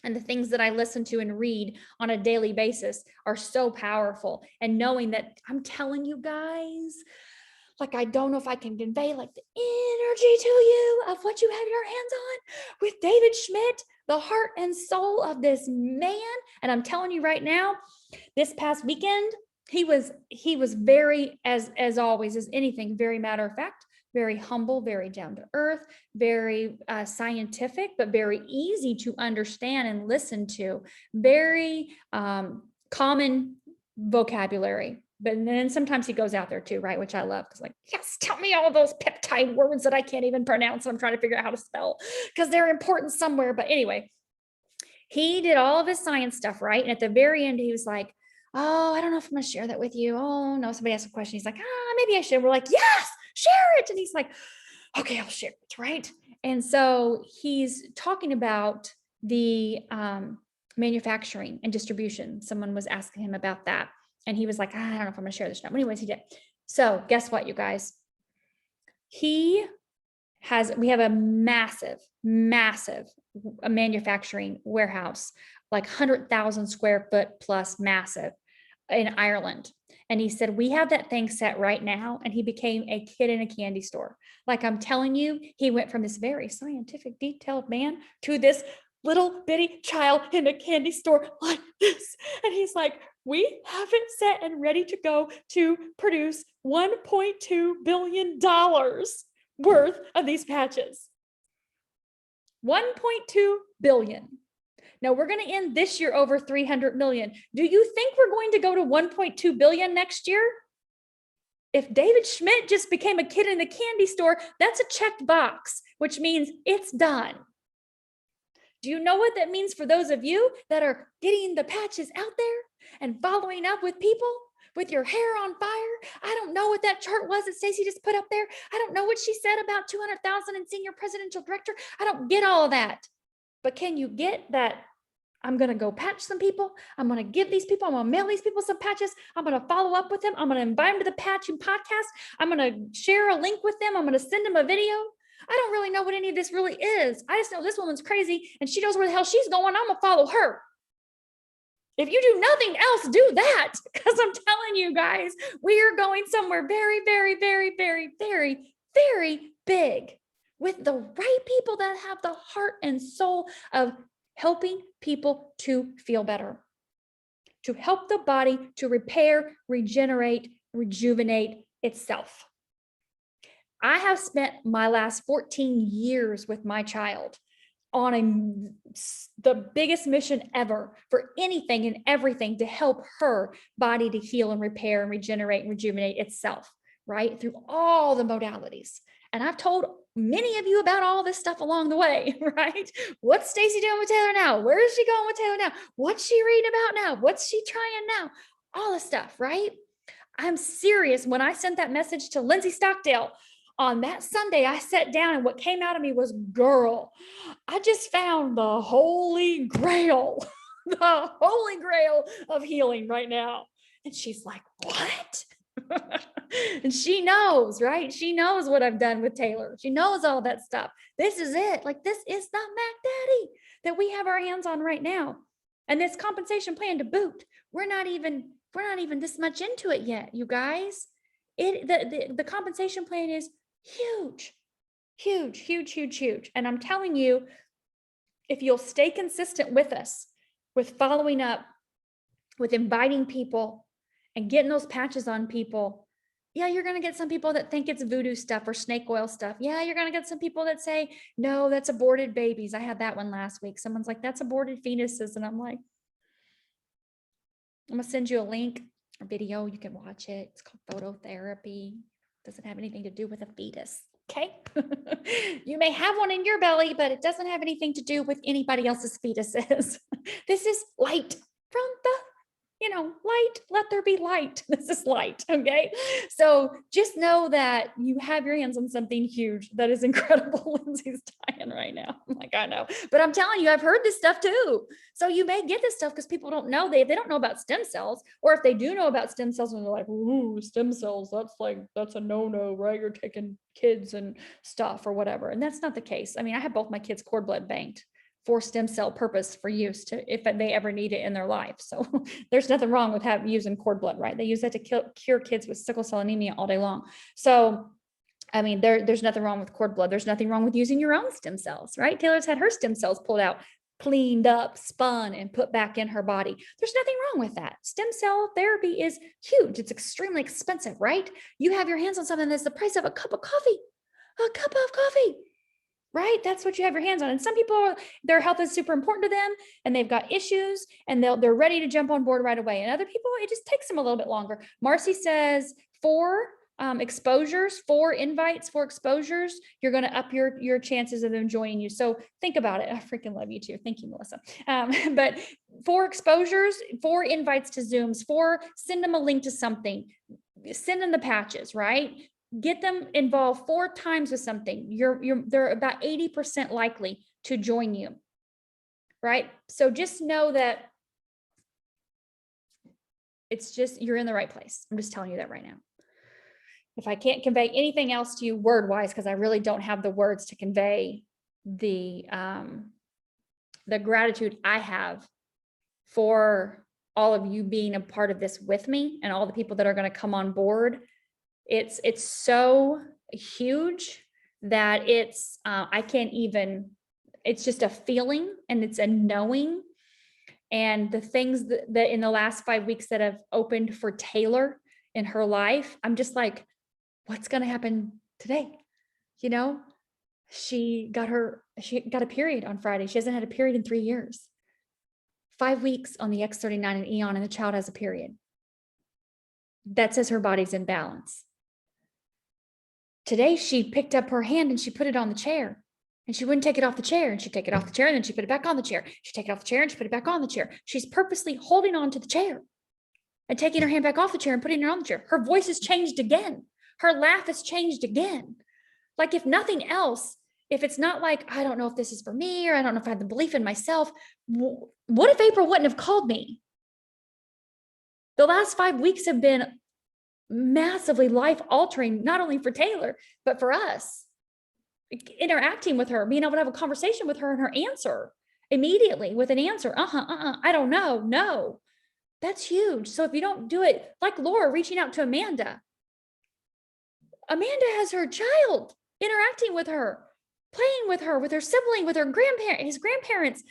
And the things that I listen to and read on a daily basis are so powerful. And knowing that I'm telling you guys, like, I don't know if I can convey like the energy to you of what you have your hands on with David Schmidt, the heart and soul of this man. And I'm telling you right now, this past weekend, he was very, as always, as anything, very matter of fact, very humble, very down to earth, very scientific, but very easy to understand and listen to, very common vocabulary. But then sometimes he goes out there too, right? Which I love, because like, yes, tell me all those peptide words that I can't even pronounce. I'm trying to figure out how to spell because they're important somewhere. But anyway, he did all of his science stuff, right? And at the very end, he was like, oh, I don't know if I'm going to share that with you. Oh, no, somebody asked a question. He's like, maybe I should. We're like, yes, share it. And he's like, okay, I'll share it, right? And so he's talking about the manufacturing and distribution. Someone was asking him about that. And he was like, I don't know if I'm going to share this now. But anyways, he did. So guess what, you guys? We have a massive manufacturing warehouse, like 100,000 square foot plus, massive, in Ireland. And he said, we have that thing set right now. And he became a kid in a candy store. Like, I'm telling you, he went from this very scientific, detailed man to this little bitty child in a candy store like this. And he's like, we have it set and ready to go to produce $1.2 billion worth of these patches. 1.2 billion. Now we're going to end this year over 300 million. Do you think we're going to go to 1.2 billion next year? If David Schmidt just became a kid in a candy store, that's a checked box, which means it's done. Do you know what that means for those of you that are getting the patches out there and following up with people with your hair on fire? I don't know what that chart was that Stacey just put up there. I don't know what she said about 200,000 in senior presidential director. I don't get all of that. But can you get that? I'm going to go patch some people. I'm going to give these people, I'm going to mail these people some patches. I'm going to follow up with them. I'm going to invite them to the Patching podcast. I'm going to share a link with them. I'm going to send them a video. I don't really know what any of this really is. I just know this woman's crazy and she knows where the hell she's going. I'm going to follow her. If you do nothing else, do that. Because I'm telling you guys, we are going somewhere very, very, very, very, very, very big with the right people that have the heart and soul of helping people to feel better, to help the body to repair, regenerate, rejuvenate itself. I have spent my last 14 years with my child on the biggest mission ever for anything and everything to help her body to heal and repair and regenerate and rejuvenate itself, right? Through all the modalities. And I've told many of you about all this stuff along the way, right? What's Stacey doing with Taylor now? Where is she going with Taylor now? What's she reading about now? What's she trying now? All this stuff, right? I'm serious. When I sent that message to Lindsay Stockdale on that Sunday, I sat down and what came out of me was, girl, I just found the holy grail, the holy grail of healing right now. And she's like, what? And she knows, right? She knows what I've done with Taylor. She knows all that stuff. This is it. Like, this is the Mac Daddy that we have our hands on right now. And this compensation plan to boot, we're not even this much into it yet, you guys. The compensation plan is huge, huge, huge, huge, huge. And I'm telling you, if you'll stay consistent with us, with following up, with inviting people and getting those patches on people, yeah, you're going to get some people that think it's voodoo stuff or snake oil stuff. Yeah, you're going to get some people that say, no, that's aborted babies. I had that one last week. Someone's like, that's aborted fetuses. And I'm like, I'm gonna send you a link or video. You can watch it. It's called phototherapy. Doesn't have anything to do with a fetus. Okay. You may have one in your belly, but it doesn't have anything to do with anybody else's fetuses. This is light from the light, let there be light. This is light. Okay. So just know that you have your hands on something huge that is incredible. Lindsay's dying right now. I'm like, I know, but I'm telling you, I've heard this stuff too. So you may get this stuff because people don't know, they don't know about stem cells, or if they do know about stem cells and they're like, ooh, stem cells, that's a no-no, right? You're taking kids and stuff or whatever. And that's not the case. I mean, I have both my kids' cord blood banked for stem cell purpose for use to if they ever need it in their life. So there's nothing wrong with using cord blood, right? They use that to cure kids with sickle cell anemia all day long. So I mean, there's nothing wrong with cord blood. There's nothing wrong with using your own stem cells, right? Taylor's had her stem cells pulled out, cleaned up, spun, and put back in her body. There's nothing wrong with that. Stem cell therapy is huge. It's extremely expensive, right? You have your hands on something that's the price of a cup of coffee, right? That's what you have your hands on. And some people, their health is super important to them and they've got issues and they're ready to jump on board right away. And other people, it just takes them a little bit longer. Marcy says 4 exposures, 4 invites, 4 exposures, you're going to up your chances of them joining you. So think about it. I freaking love you too. Thank you, Melissa. But 4 exposures, 4 invites to Zooms, 4, send them a link to something, send them the patches, right? Get them involved 4 times with something. They're about 80% likely to join you, right? So just know that it's just, you're in the right place. I'm just telling you that right now. If I can't convey anything else to you word-wise, because I really don't have the words to convey the gratitude I have for all of you being a part of this with me and all the people that are going to come on board. It's so huge that I can't even, it's just a feeling and it's a knowing. And the things that in the last 5 weeks that have opened for Taylor in her life, I'm just like, what's going to happen today? She got a period on Friday. She hasn't had a period in 3 years. 5 weeks on the X39 and Eon, and the child has a period. That says her body's in balance. Today, she picked up her hand and she put it on the chair and she wouldn't take it off the chair, and she'd take it off the chair and then she put it back on the chair. She'd take it off the chair and she put it back on the chair. She's purposely holding on to the chair and taking her hand back off the chair and putting it on the chair. Her voice has changed again. Her laugh has changed again. Like, if nothing else, if it's not like, I don't know if this is for me, or I don't know if I have the belief in myself. What if April wouldn't have called me? The last 5 weeks have been massively life-altering, not only for Taylor, but for us. Interacting with her, being able to have a conversation with her and her answer immediately with an answer. I don't know. No, that's huge. So if you don't do it, like Laura reaching out to Amanda has her child, interacting with her, playing with her sibling, with her his grandparents,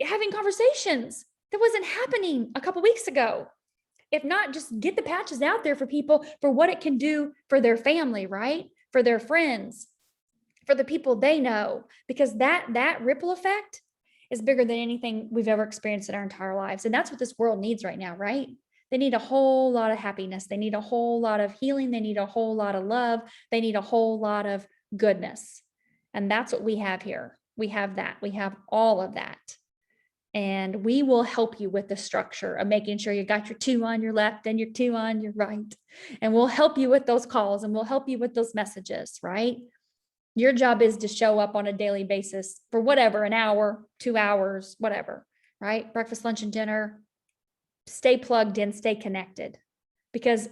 having conversations that wasn't happening a couple weeks ago. If not, just get the patches out there for people, for what it can do for their family, right? For their friends, for the people they know, because that ripple effect is bigger than anything we've ever experienced in our entire lives. And that's what this world needs right now, right? They need a whole lot of happiness. They need a whole lot of healing. They need a whole lot of love. They need a whole lot of goodness. And that's what we have here. We have that. We have all of that. And we will help you with the structure of making sure you got your 2 on your left and your 2 on your right. And we'll help you with those calls and we'll help you with those messages, right? Your job is to show up on a daily basis for whatever, an hour, 2 hours, whatever, right? Breakfast, lunch, and dinner. Stay plugged in, stay connected, because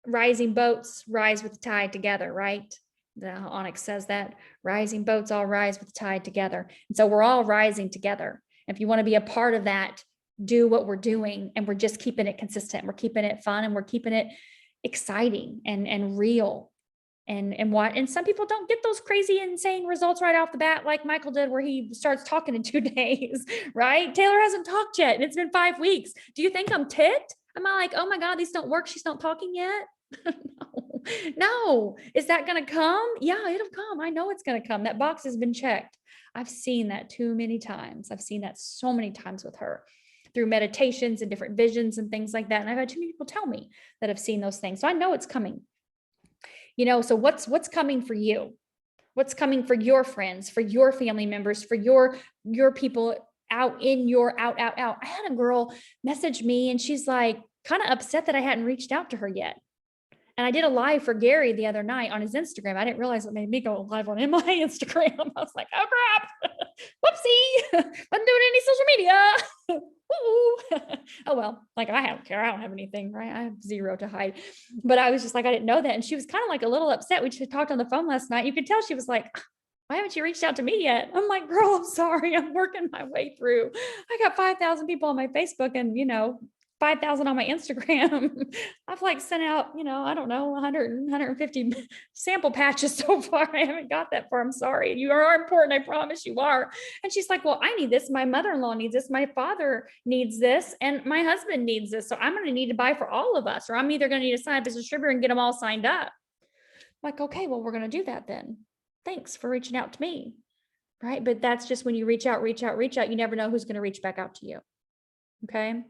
rising boats rise with the tide together, right? The Onyx says that rising boats all rise with the tide together. And so we're all rising together. If you want to be a part of that, do what we're doing. And we're just keeping it consistent. We're keeping it fun and we're keeping it exciting and real. And some people don't get those crazy, insane results right off the bat, like Michael did, where he starts talking in 2 days, right? Taylor hasn't talked yet and it's been 5 weeks. Do you think I'm ticked? Am I like, oh my God, these don't work, she's not talking yet? No. Is that going to come? Yeah, it'll come. I know it's going to come. That box has been checked. I've seen that too many times. I've seen that so many times with her. through meditations and different visions and things like that. And I've had too many people tell me that have seen those things. So I know it's coming, so what's coming for you? What's coming for your friends, for your family members, for your people out. I had a girl message me and she's like kind of upset that I hadn't reached out to her yet. And I did a live for Gary the other night on his Instagram. I didn't realize it made me go live on my Instagram. I was like, oh crap, whoopsie, wasn't doing any social media. Oh well, like I don't care. I don't have anything, right? I have zero to hide. But I was just like, I didn't know that. And she was kind of like a little upset. We just talked on the phone last night. You could tell she was like, why haven't you reached out to me yet? I'm like, girl, I'm sorry. I'm working my way through. I got 5,000 people on my Facebook and, 5,000 on my Instagram. I've like sent out, I don't know, 150 sample patches so far. I haven't got that far. I'm sorry. You are important. I promise you are. And she's like, well, I need this. My mother-in-law needs this. My father needs this. And my husband needs this. So I'm going to need to buy for all of us, or I'm either going to need to sign up as a distributor and get them all signed up. I'm like, okay, well, we're going to do that then. Thanks for reaching out to me. Right. But that's just when you reach out, you never know who's going to reach back out to you. Okay.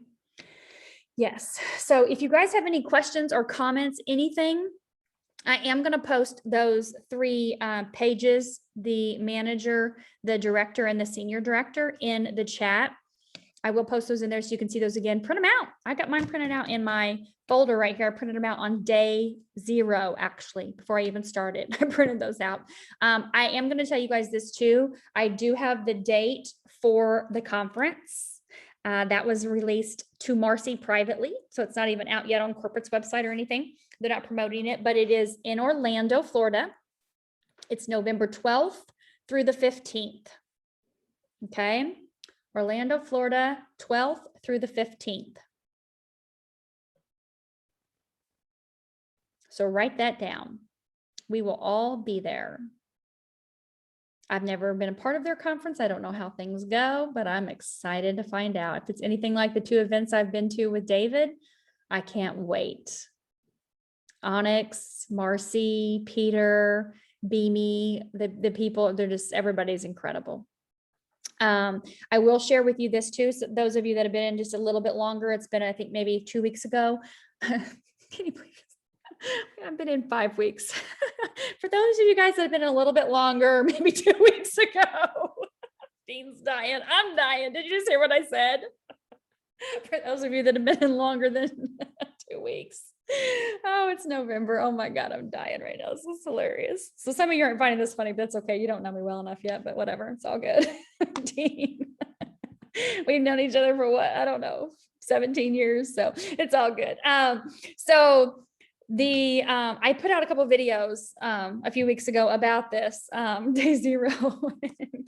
Yes. So if you guys have any questions or comments, anything, I am going to post those 3 pages, the manager, the director, and the senior director in the chat. I will post those in there so you can see those again. Print them out. I got mine printed out in my folder right here. I printed them out on day 0, actually, before I even started. I printed those out. I am going to tell you guys this too. I do have the date for the conference. That was released to Marcy privately. So it's not even out yet on corporate's website or anything. They're not promoting it, but it is in Orlando, Florida. It's November 12th through the 15th. Okay. Orlando, Florida, 12th through the 15th. So write that down. We will all be there. I've never been a part of their conference. I don't know how things go, but I'm excited to find out. If it's anything like the 2 events I've been to with David, I can't wait. Onyx, Marcy, Peter, Beamy, the people, everybody's incredible. I will share with you this too. So those of you that have been in just a little bit longer, it's been, I think maybe 2 weeks ago. Can you believe this? I've been in 5 weeks. For those of you guys that have been a little bit longer, maybe 2 weeks ago, Dean's dying. I'm dying. Did you just hear what I said? For those of you that have been in longer than 2 weeks. Oh, it's November. Oh my God, I'm dying right now. This is hilarious. So some of you aren't finding this funny, but that's okay. You don't know me well enough yet, but whatever. It's all good. Dean. We've known each other for what? I don't know, 17 years. So it's all good. I put out a couple of videos a few weeks ago about this day 0.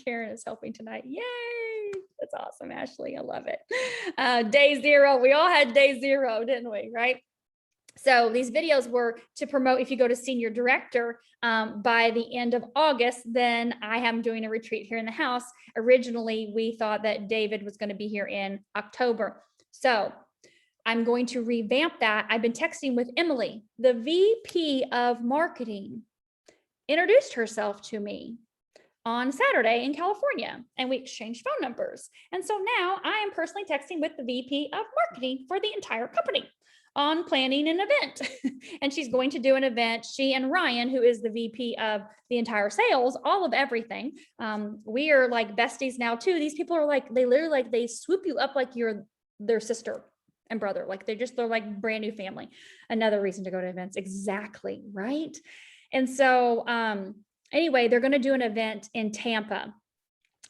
Karen is helping tonight. Yay! That's awesome, Ashley. I love it. Day 0. We all had day 0, didn't we? Right? So these videos were to promote. If you go to senior director by the end of August, then I am doing a retreat here in the house. Originally, we thought that David was going to be here in October. So I'm going to revamp that. I've been texting with Emily, the VP of marketing, introduced herself to me on Saturday in California, and we exchanged phone numbers. And so now I am personally texting with the VP of marketing for the entire company on planning an event. And she's going to do an event. She and Ryan, who is the VP of the entire sales, all of everything. We are like besties now too. These people are like, they literally like, they swoop you up like you're their sister and brother. Like they're like brand new family. Another reason to go to events. Exactly. Right. And so, anyway, they're going to do an event in Tampa,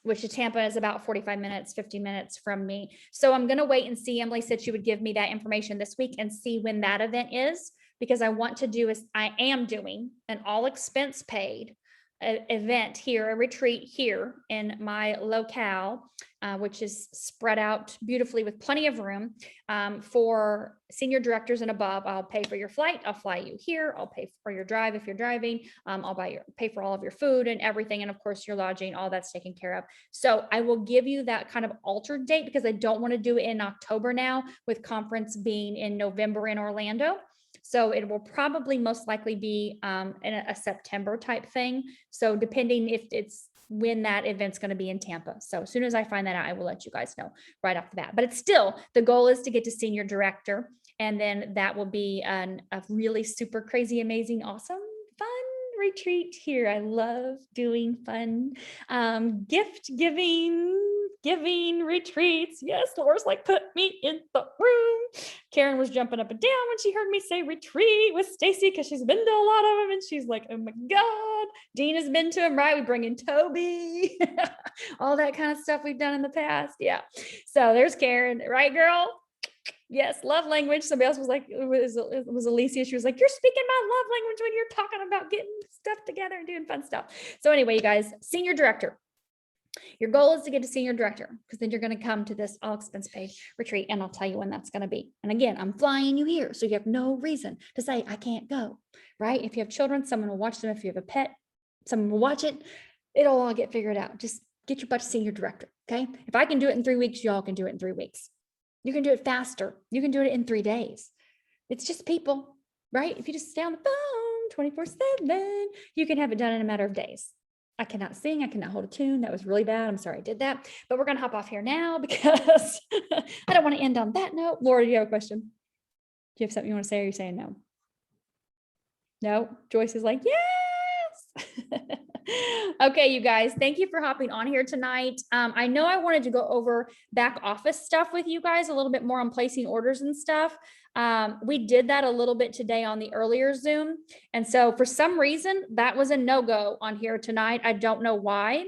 which Tampa is about 45 minutes, 50 minutes from me. So I'm going to wait and see. Emily said she would give me that information this week and see when that event is, because I am doing an all expense paid event here, a retreat here in my locale, which is spread out beautifully with plenty of room for senior directors and above. I'll pay for your flight. I'll fly you here. I'll pay for your drive if you're driving. I'll pay for all of your food and everything. And of course your lodging, all that's taken care of. So I will give you that kind of altered date because I don't want to do it in October now with conference being in November in Orlando. So it will probably most likely be in a September type thing. So depending if it's when that event's going to be in Tampa. So as soon as I find that out, I will let you guys know right off the bat. But it's still, the goal is to get to senior director. And then that will be a really super crazy, amazing, awesome, fun retreat here. I love doing fun gift giving retreats. Yes, Laura's like, put me in the room. Karen was jumping up and down when she heard me say retreat with Stacy because she's been to a lot of them, and she's like, oh my God. Dean has been to them, right? We bring in Toby, all that kind of stuff we've done in the past. Yeah. So there's Karen, right, girl? Yes, love language. Somebody else was like, it was Alicia. She was like, you're speaking my love language when you're talking about getting stuff together and doing fun stuff. So anyway, you guys, senior director. Your goal is to get to senior director, because then you're going to come to this all expense paid retreat, and I'll tell you when that's going to be. And again, I'm flying you here, so you have no reason to say I can't go, right? If you have children, someone will watch them. If you have a pet, someone will watch it. It'll all get figured out. Just get your butt to senior director, okay? If I can do it in 3 weeks, y'all can do it in 3 weeks. You can do it faster. You can do it in 3 days. It's just people, right? If you just stay on the phone 24/7, you can have it done in a matter of days. I cannot sing. I cannot hold a tune. That was really bad. I'm sorry I did that. But we're going to hop off here now because I don't want to end on that note. Laura, do you have a question? Do you have something you want to say, or are you saying no? No? Joyce is like, yes. Okay, you guys, thank you for hopping on here tonight. I know I wanted to go over back office stuff with you guys a little bit more on placing orders and stuff. We did that a little bit today on the earlier Zoom. And so for some reason that was a no-go on here tonight. I don't know why.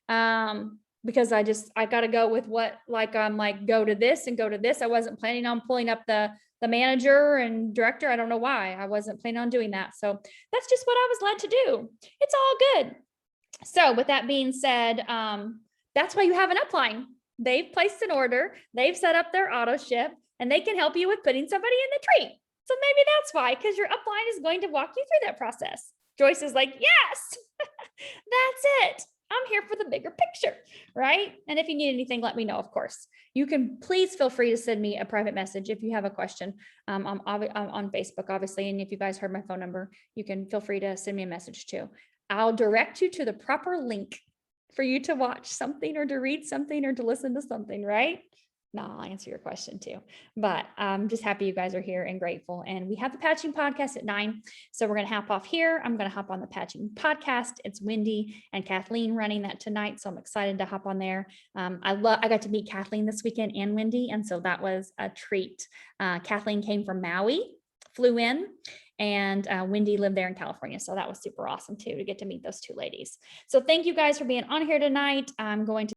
Because I got to go with what, like, I'm like, go to this and go to this. I wasn't planning on pulling up the manager and director. I don't know why I wasn't planning on doing that. So that's just what I was led to do. It's all good. So with that being said, that's why you have an upline. They've placed an order, they've set up their auto ship, and they can help you with putting somebody in the tree. So maybe that's why, because your upline is going to walk you through that process. Joyce is like, yes, that's it. I'm here for the bigger picture, right? And if you need anything, let me know, of course. You can please feel free to send me a private message if you have a question. I'm on Facebook, obviously. And if you guys heard my phone number, you can feel free to send me a message too. I'll direct you to the proper link for you to watch something or to read something or to listen to something, right? No, I'll answer your question too. But I'm just happy you guys are here and grateful. And we have the Patching Podcast at 9. So we're going to hop off here. I'm going to hop on the Patching Podcast. It's Wendy and Kathleen running that tonight. So I'm excited to hop on there. I got to meet Kathleen this weekend and Wendy. And so that was a treat. Kathleen came from Maui, flew in, and Wendy lived there in California. So that was super awesome too, to get to meet those two ladies. So thank you guys for being on here tonight. I'm going to